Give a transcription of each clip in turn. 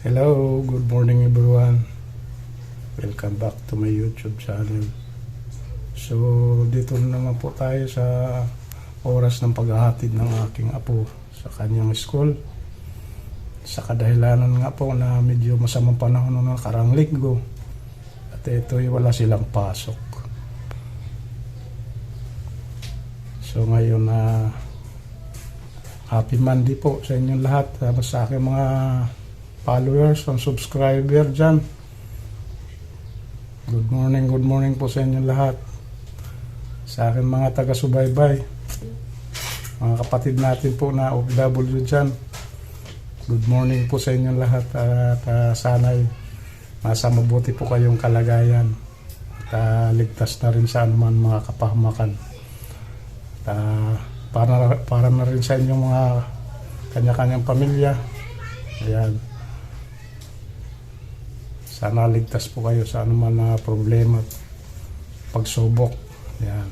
Hello, good morning everyone. Welcome back to my YouTube channel. So, dito na naman po tayo sa oras ng paghahatid ng aking apo sa kanyang school. Sa kadahilanan nga po na medyo masamang panahon ng nakarang linggo. At ito'y wala silang pasok. So, ngayon na happy Monday po sa inyong lahat. Tapos sa aking mga followers and subscriber dyan. Good morning po sa inyong lahat. Sa akin mga taga-subaybay, mga kapatid natin po na OFW dyan. Good morning po sa inyong lahat at sana'y nasa mabuti po kayong kalagayan at ligtas na rin sa anuman mga kapahamakan. Para na rin sa inyong mga kanya-kanyang pamilya. Ayan. Sana ligtas po kayo sa anuman na problema, pagsubok. Yan.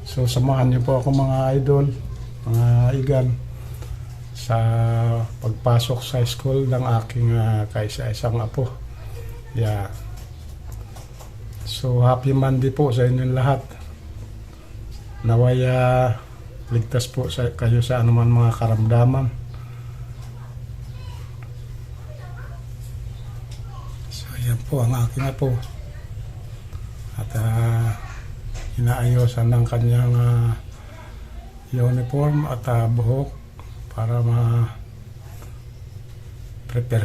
So, samahan niyo po ako mga idol, mga igan, sa pagpasok sa school ng aking kaisa-isang apo. Yeah. So, happy Monday po sa inyong lahat. Naway ligtas po kayo sa anuman mga karamdaman. Yan po ang aking apo at inaayosan ng kanyang uniform at buhok para ma-prepare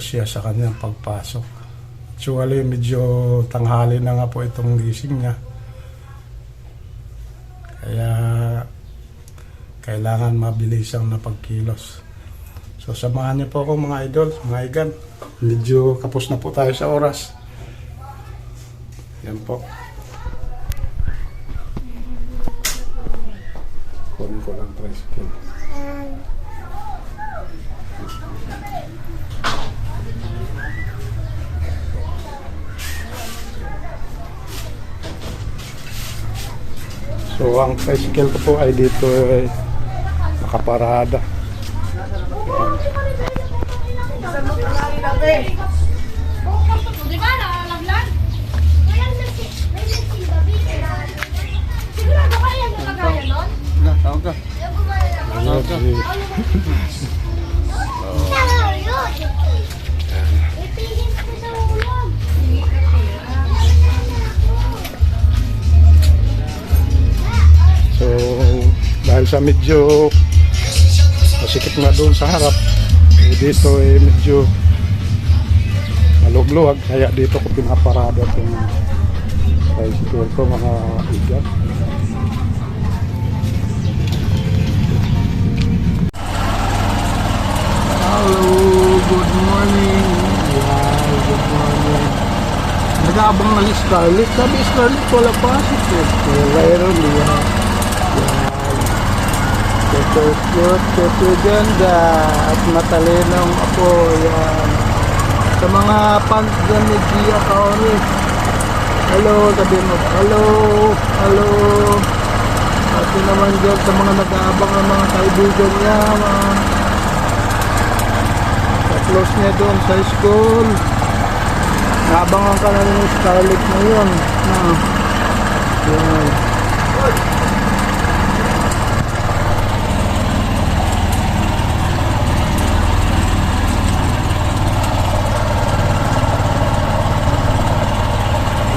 siya sa kanyang pagpasok. Actually medyo tanghali na nga po itong gising niya, kaya kailangan mabilisang na pagkilos. So, samahan niyo po ako mga idol, mga igan. Medyo kapos na po tayo sa oras. Yan po. Kunin ko lang tricycle. So, ang tricycle ko po ay dito ay nakaparada. Di ba nalaglag? Sigurado kaya yung kagaya nun? Tawag ka. So, dahil sa medyo masikip nga doon sa harap, dito ay medyo malugluwag, kaya dito ko pinaparada itong tricycle ko mga igat. Hello, good morning. Yeah, good morning. Nag-aabang na Scarlett. Sabi Scarlett, wala pasok eh. Mayroon yan. Yan. Ganda at matalinong ako. Yan. Sa mga fans dyan ni Gia Kaori. Hello, sabi mo. Hello. Hello. At naman dyan sa mga nag-aabang ng mga kaibigan niya. Close niya doon sa school. Naabangan ka na ng Scarlett na yun. Yan.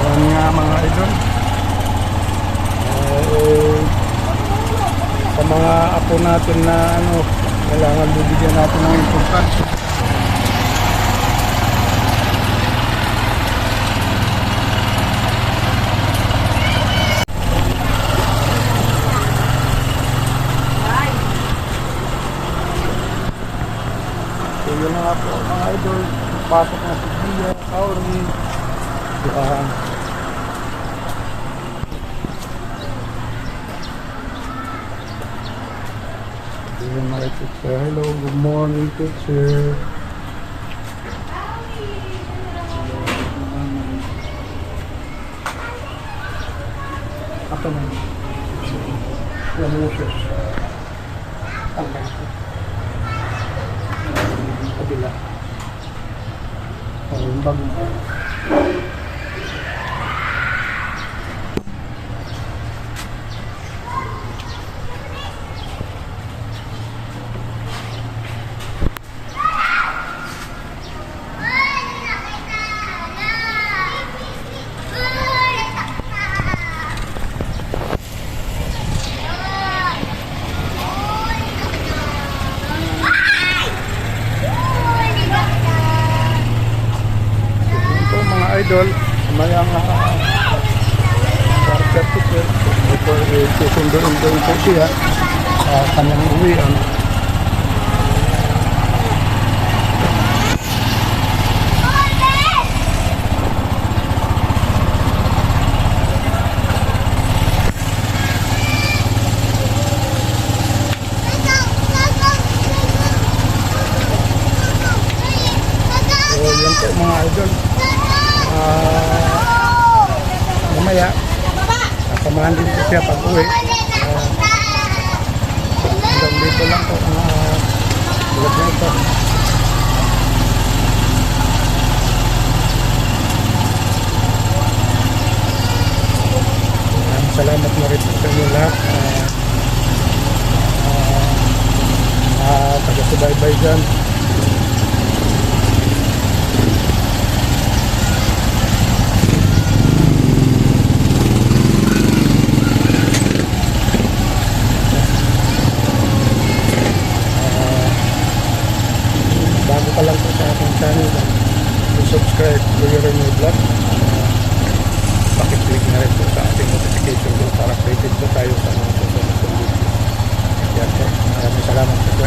Yan nga mga idol. Sa mga apo natin na kailangan bibigyan natin ng importansya. So yun na nga po mga idol, pasok na si Gia Kaori. Yan. Yun mga teacher. Hello, good morning teacher. Ako na. Yan mo siya. kabila. O, yung bagong ito mga idol, may ang charter ticket. Ito susunduin ko po siya sa kanyang uwian. So yan po mga idol. Mamaya samahan din ko siya pag uwi. Hanggang dito lang po ang vlog na ito. Salamat na rin po sa inyo lahat. Taga-subaybay dyan. Bago ka lang po sa aking channel, subscribe to your new vlog. Pakiclick na rin po sa ating notification bell para updated po tayo sa mga susunod na video. Yan po. Maraming salamat po.